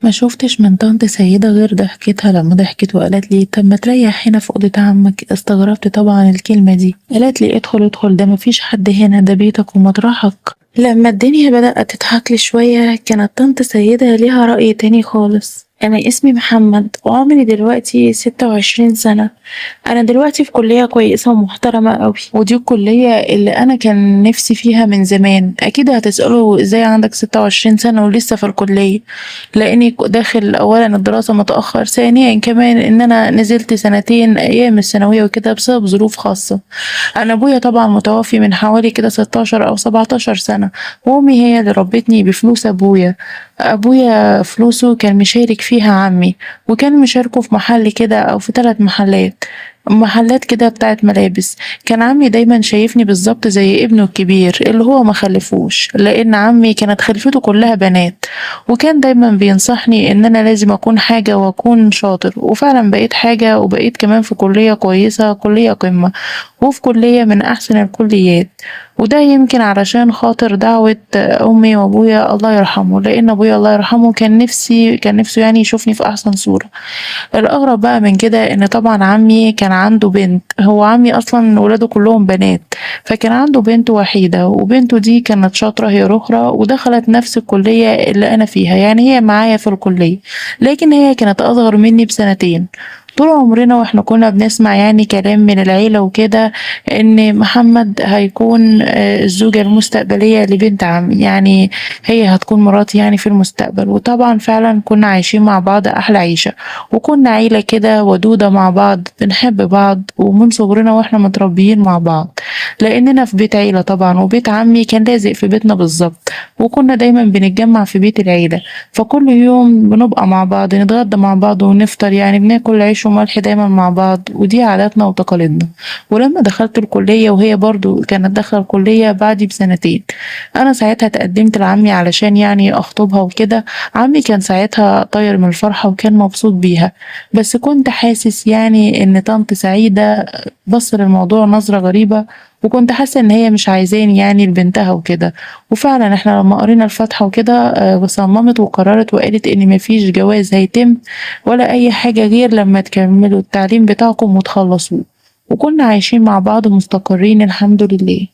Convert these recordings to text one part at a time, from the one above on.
ما شُفتش من طنط سيدة غير ضحكتها لمّا ضحكت وقالت لي: "طب ما تريّح هنا في أوضة عمك." استغربت طبعًا الكلمة دي، قالت لي: "ادخل، ادخل ده ما فيش حد هنا، ده بيتك ومطرحك." لمّا الدنيا بدأت تضحك لي شوية كانت طنط سيدة ليها رأي تاني خالص. أنا اسمي محمد وعمري دلوقتي 26 سنة. أنا دلوقتي في كلية كويسة ومحترمة أوي، ودي الكلية اللي أنا كان نفسي فيها من زمان. أكيد هتسألوا إزاي عندك 26 سنة ولسه في الكلية؟ لإني داخل أولًا الدراسة متأخر، ثانيًا كمان إن أنا نزلت سنتين أيام الثانوية وكده بسبب ظروف خاصة. أنا أبويا طبعًا متوفي من حوالي كده 16 أو 17 سنة، وأمي هي اللي ربتني بفلوس أبويا. أبويا فلوسه كان مشارك فيها عمي، وكان مشاركه في محل كده أو في 3 محلات، محلات كده بتاعة ملابس. كان عمي دايمًا شايفني بالضبط زي ابنه الكبير اللي هو ما خلفوش، لإن عمي كانت خلفته كلها بنات، وكان دايمًا بينصحني إن أنا لازم أكون حاجة وأكون شاطر، وفعلًا بقيت حاجة وبقيت كمان في كلية كويسة، كلية قمة، وفي كلية من أحسن الكليات. وده يمكن علشان خاطر دعوة أمي وأبويا الله يرحمه، لإن أبويا الله يرحمه كان نفسه يعني يشوفني في أحسن صورة. الأغرب بقى من كده إن طبعًا عمي كان عنده بنت، هو عمي أصلًا ولاده كلّهم بنات، فكان عنده بنت وحيدة، وبنته دي كانت شاطرة هي الأخرى ودخلت نفس الكلية اللي أنا فيها، يعني هي معايا في الكلية، لكن هي كانت أصغر مني بسنتين. طول عمرنا وإحنا كنا بنسمع يعني كلام من العيلة وكده إن محمد هيكون الزوجة المستقبلية لبنت عمي، يعني هي هتكون مراتي يعني في المستقبل. وطبعًا فعلًا كنا عايشين مع بعض أحلى عيشة. وكنا عيلة كده ودودة مع بعض بنحب بعض ومن صغرنا واحنا متربيين مع بعض، لأننا في بيت عيلة طبعا، وبيت عمي كان لازق في بيتنا بالظبط. وكنا دايما بنتجمع في بيت العيلة، فكل يوم بنبقى مع بعض نتغدى مع بعض ونفطر، يعني بناكل عيش وملح دايما مع بعض، ودي عاداتنا وتقاليدنا. ولما دخلت الكلية وهي برضو كانت داخلة الكلية بعدي بسنتين، أنا ساعتها تقدمت لعمي علشان يعني أخطبها وكده. عمي كان ساعتها طاير من الفرحة وكان مبسوط بيها، بس كنت حاسس يعني إن طنط سعيدة بص للموضوع نظرة غريبة، وكنت حاسة إن هي مش عايزاني يعني لبنتها وكده. وفعلا احنا لما قرينا الفاتحة وكده صممت وقررت وقالت إن مفيش جواز هيتم ولا أي حاجة غير لما تكملوا التعليم بتاعكم وتخلصوه. وكنا عايشين مع بعض مستقرين الحمد لله.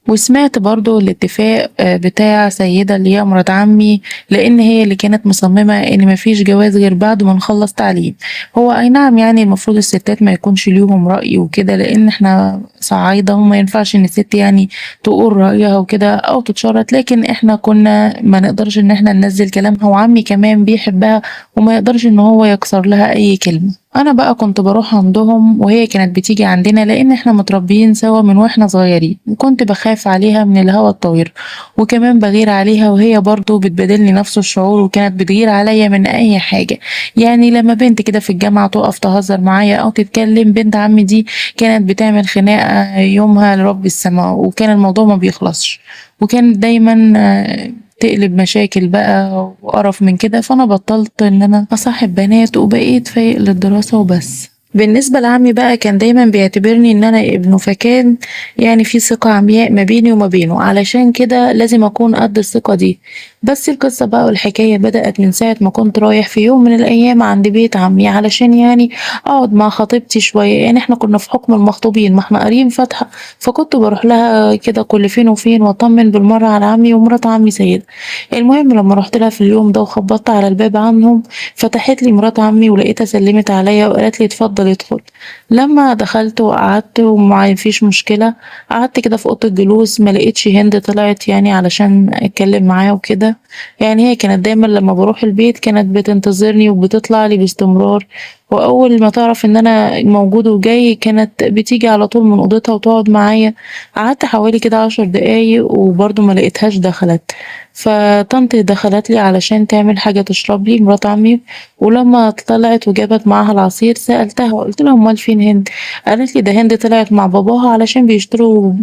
وسمعت برضه الاتفاق بتاع سيدة اللي هي مرات عمي، لأن هي اللي كانت مصممة إن مفيش جواز غير بعد ما نخلص تعليم. هو أي نعم يعني المفروض الستات ما يكونش ليهم رأي وكده، لأن احنا صعايدة وما ينفعش إن الست يعني تقول رأيها وكده أو تتشرط، لكن احنا كنا ما نقدرش إن احنا ننزل كلامها، وعمي كمان بيحبها وما يقدرش إن هو يكسر لها أي كلمة. أنا بقى كنت باروح عندهم وهي كانت بتيجي عندنا، لأن إحنا متربيين سوا من وإحنا صغيرين، وكنت باخاف عليها من الهوا الطاير، وكمان باغير عليها وهي برضه بتبادلني نفس الشعور، وكانت بتغير عليا من أي حاجة. يعني لما بنت كده في الجامعة تقف تهزر معايا أو تتكلم، بنت عمي دي كانت بتعمل خناقة يومها لرب السماء، وكان الموضوع ما بيخلصش، وكانت دايما تقلب مشاكل بقى وقرف من كده. فأنا بطلت إن أنا أصاحب بنات وبقيت فايق للدراسة وبس. بالنسبة لعمي بقى كان دايما بيعتبرني ان انا ابنه، فكان يعني في ثقة عمياء ما بيني وما بينه، علشان كده لازم اكون قد الثقة دي. بس القصة بقى والحكاية بدأت من ساعة ما كنت رايح في يوم من الايام عند بيت عمي علشان يعني اقعد مع خطيبتي شوية، يعني احنا كنا في حكم المخطوبين ما احنا قاريين فاتحة. فكنت بروح لها كده كل فين وفين واطمن بالمرة على عمي ومرات عمي سيدة. المهم لما رحت لها في اليوم ده وخبطت على الباب عنهم، فتحت لي مرات عمي ولقيتها سلمت عليا وقالت لي اتفضل ادخل. لما دخلت وقعدت وما فيش مشكلة، قعدت كده في أوضة الجلوس، ما لقيتش هند طلعت يعني علشان اتكلم معاها وكده. يعني هي كانت دايما لما بروح البيت كانت بتنتظرني وبتطلع لي باستمرار، وأول ما تعرف إن أنا موجود وجاي كانت بتيجي على طول من أوضتها وتقعد معايا. قعدت حوالي كده 10 دقايق وبرضه ما لقيتهاش دخلت. فطنط دخلت لي علشان تعمل حاجة تشرب لي مرات عمي، ولما طلعت وجابت معاها العصير سألتها وقلت لها امال فين هند؟ قالت لي ده هند طلعت مع باباها علشان بيشتروا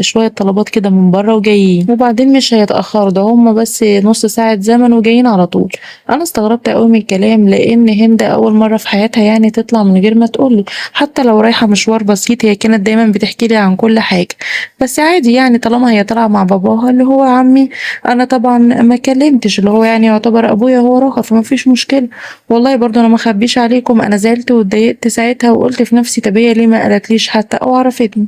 شوية طلبات كده من بره وجايين، وبعدين مش هيتأخروا، ده هما بس نص ساعة زمن وجايين على طول. انا استغربت قوي من الكلام، لان هند اول مرة في حياتها ساعتها يعني تطلع من غير ما تقولي، حتى لو رايحة مشوار بسيط هي كانت دايما بتحكي لي عن كل حاجة. بس عادي يعني طالما هي طالعة مع باباها اللي هو عمي، أنا طبعا ما كلمتش اللي هو يعني يعتبر أبويا هو راخر، فما فيش مشكلة. والله برضه أنا ما اخبيش عليكم، أنا زعلت واتضايقت ساعتها وقلت في نفسي طب هي ليه ما قالتليش حتى أو عرفتني.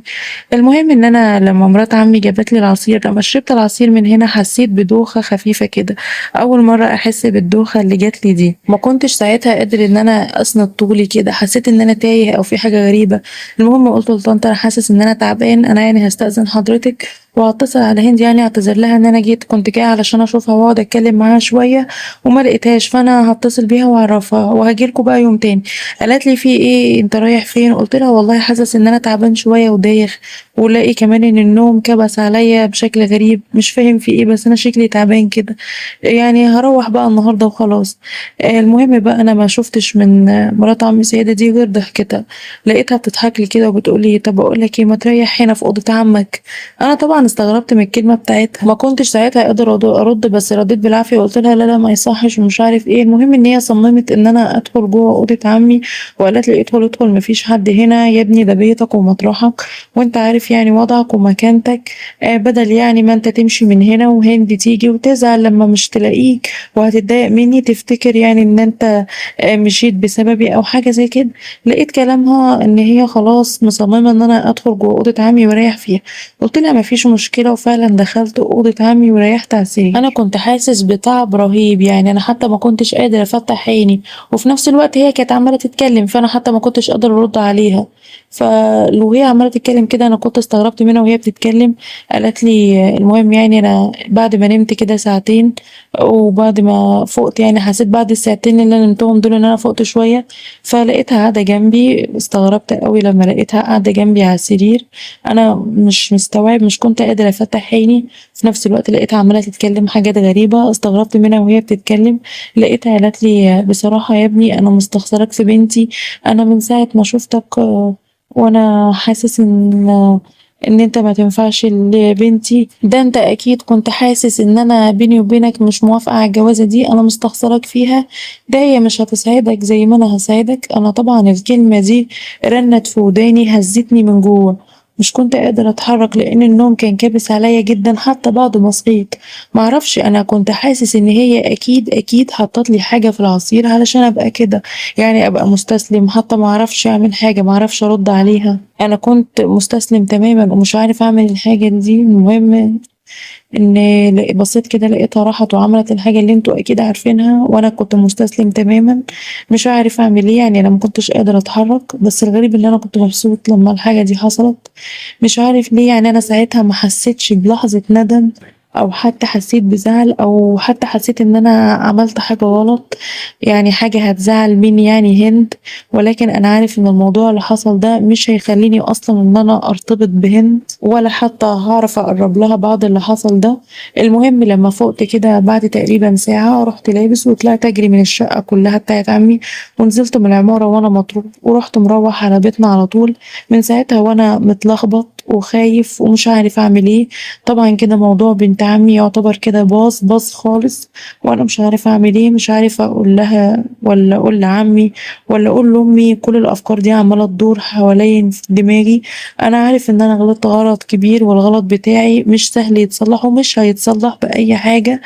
المهم إن أنا لما مرات عمي جابت لي العصير، لما شربت العصير من هنا حسيت بدوخة خفيفة كده، أول مرة أحس بالدوخة اللي جات لي دي. ما كنتش ساعتها قادر إن أنا أسند طولي كده، حسيت إن أنا تايه أو في حاجة غريبة. المهم قلت لطنط أنا حاسس إن أنا تعبان، أنا يعني هستأذن حضرتك وهتصل على هند يعني اعتذر لها ان انا كنت جايه علشان اشوفها واقعد اتكلم معاها شويه وما لقيتهاش، فانا هتصل بيها واعرفها وهجيلكوا بقى يوم تاني. قالت لي في ايه انت رايح فين؟ قلت لها والله حاسس ان انا تعبان شويه ودايخ، ولاقي كمان ان النوم كبس عليا بشكل غريب مش فاهم في ايه، بس انا شكلي تعبان كده يعني هروح بقى النهارده وخلاص. المهم بقى انا ما شفتش من مرات عمي سيدة دي غير ضحكتها، لقيتها بتضحك لي كده وبتقولي طب اقول لك ايه، ما تريح هنا في اوضه عمك. انا طبعا استغربت من الكلمه بتاعتها، ما كنتش ساعتها قادر ارد، بس رديت بالعافيه وقلت لها لا لا ما يصحش ومش عارف ايه. المهم ان هي صممت ان انا ادخل جوه اوضه عمي وقالت لي ادخل ادخل مفيش حد هنا يا ابني، ده بيتك ومطرحك وانت عارف يعني وضعك ومكانتك، بدل يعني ما انت تمشي من هنا وهند تيجي وتزعل لما مش تلاقيك وهتتضايق مني تفتكر يعني ان انت مشيت بسببي او حاجه زي كده. لقيت كلامها ان هي خلاص مصممه ان انا ادخل جوه اوضه عمي واريح فيها. قلت لها ما فيش مشكله، وفعلا دخلت اوضه عمي وريحت على السرير. انا كنت حاسس بتعب رهيب يعني، انا حتى ما كنتش قادر افتح عيني، وفي نفس الوقت هي كانت عماله تتكلم فانا حتى ما كنتش قادر ارد عليها. فلو هي عماله تتكلم كده انا كنت استغربت منها وهي بتتكلم. قالت لي المهم يعني انا بعد ما نمت كده ساعتين وبعد ما فقت يعني حسيت بعد الساعتين اللي انا نمتهم دول ان انا فقت شويه، فلقيتها قاعده جنبي. استغربت قوي لما لقيتها قاعده جنبي على السرير، انا مش مستوعب، مش كنت قادره افتح عيني. في نفس الوقت لقيتها عماله تتكلم حاجات غريبه، استغربت منها وهي بتتكلم. لقيتها قالت لي بصراحه يا ابني انا مستخسرك في بنتي، انا من ساعه ما شفتك وانا حاسس ان انت ما تنفعش لبنتي، ده انت اكيد كنت حاسس ان انا بيني وبينك مش موافقة على الجوازة دي، انا مستخسرك فيها، ده هي مش هتسعدك زي ما انا هساعدك. انا طبعا الكلمة دي رنت في وداني هزتني من جوه، مش كنت قادرة اتحرك لان النوم كان كابس عليا جدا حتى بعد ما صحيت. معرفش انا كنت حاسس ان هي اكيد حطت لي حاجة في العصير علشان ابقى كده يعني ابقى مستسلم، حتى معرفش اعمل حاجة، معرفش ارد عليها، انا كنت مستسلم تماما ومش عارف اعمل الحاجة دي. المهم ان بصيت كده لقيتها راحت وعملت الحاجة اللي انتوا اكيد عارفينها، وانا كنت مستسلم تماما مش عارف اعمل ايه يعني، انا ما كنتش قادرة اتحرك. بس الغريب ان انا كنت مبسوط لما الحاجة دي حصلت، مش عارف ليه يعني. انا ساعتها ما حسيتش بلحظة ندم او حتى حسيت بزعل او حتى حسيت ان انا عملت حاجة غلط يعني حاجة هتزعل مني يعني هند. ولكن انا عارف ان الموضوع اللي حصل ده مش هيخليني اصلا ان انا ارتبط بهند ولا حتى هعرف اقرب لها بعد اللي حصل ده. المهم لما فقت كده بعد تقريبا ساعة رحت لابس وطلعت اجري من الشقة كلها بتاعت عمي، ونزلت من العمارة وانا مطروح ورحت مروح على بيتنا على طول. من ساعتها وانا متلخبط وخايف ومش عارف اعمل ايه. طبعا كده موضوع بنت عمي يعتبر كده باظ خالص، وانا مش عارفه اعمل ايه، مش عارفه اقول لها ولا اقول لعمي ولا اقول لامي. كل الافكار دي عماله تدور حوالين في دماغي. انا عارف ان انا غلطت غلط كبير والغلط بتاعي مش سهل يتصلح ومش هيتصلح باي حاجه.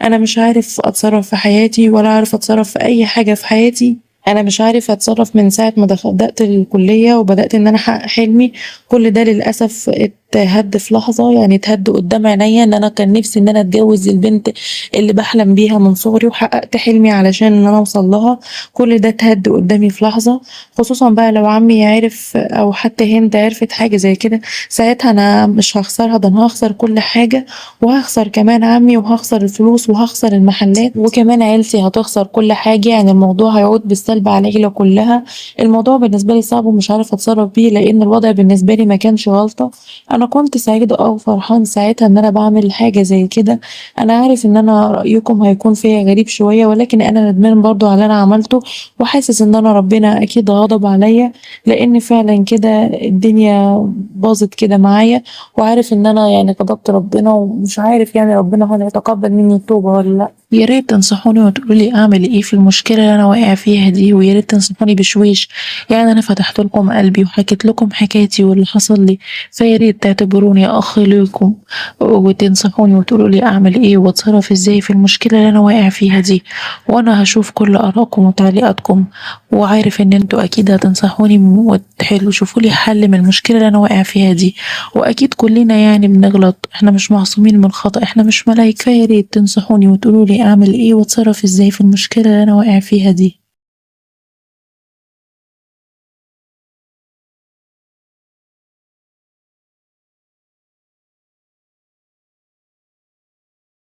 انا مش عارف اتصرف في حياتي ولا عارف اتصرف في اي حاجه في حياتي. انا مش عارف اتصرف من ساعه ما بدات الكليه وبدات ان انا احقق حلمي. كل ده للاسف اتهد في لحظه يعني، اتهد قدام عينيا. ان انا كان نفسي ان انا اتجوز البنت اللي بحلم بيها من صغري وحققت حلمي علشان ان انا اوصل لها، كل ده اتهد قدامي في لحظه. خصوصا بقى لو عمي عرف او حتى هند عرفت حاجه زي كده، ساعتها انا مش هخسرها، ده انا هخسر كل حاجه، وهخسر كمان عمي وهخسر الفلوس وهخسر المحلات وكمان عيلتي هتخسر كل حاجه يعني. الموضوع هيعود بالسلب على العيله كلها. الموضوع بالنسبه لي صعب ومش عارفه اتصرف بيه لان الوضع بالنسبه لي ما كانش غلطه. انا كنت سعيده وفرحان ساعتها ان انا بعمل حاجه زي كده. انا عارف ان انا رايكم هيكون فيا غريب شويه، ولكن انا ندمان برضو على اللي انا عملته، وحاسس ان انا ربنا اكيد غضب عليا لان فعلا كده الدنيا باظت كده معايا. وعارف ان انا يعني غضبت ربنا ومش عارف يعني ربنا هل هيتقبل مني التوبه ولا لا. يا ريت تنصحوني وتقولوا لي أعمل إيه في المشكلة اللي أنا واقع فيها دي، ويا ريت تنصحوني بشويش. يعني أنا فتحت لكم قلبي وحكيت لكم حكايتي واللي حصل لي، فيا ريت تعتبروني أخ ليكم وتنصحوني وتقولوا لي أعمل إيه وأتصرف إزاي في المشكلة اللي أنا واقع فيها دي. وأنا هشوف كل آرائكم وتعليقاتكم، وعارف إن انتوا أكيد هتنصحوني وتحلوا شوفوا لي حل من المشكلة اللي أنا واقع فيها دي. وأكيد كلنا يعني بنغلط، احنا مش معصومين من الخطأ، احنا مش ملايكة. يا ريت تنصحوني وتقولوا لي أعمل إيه وأتصرف إزاي في المشكلة اللي أنا واقع فيها دي.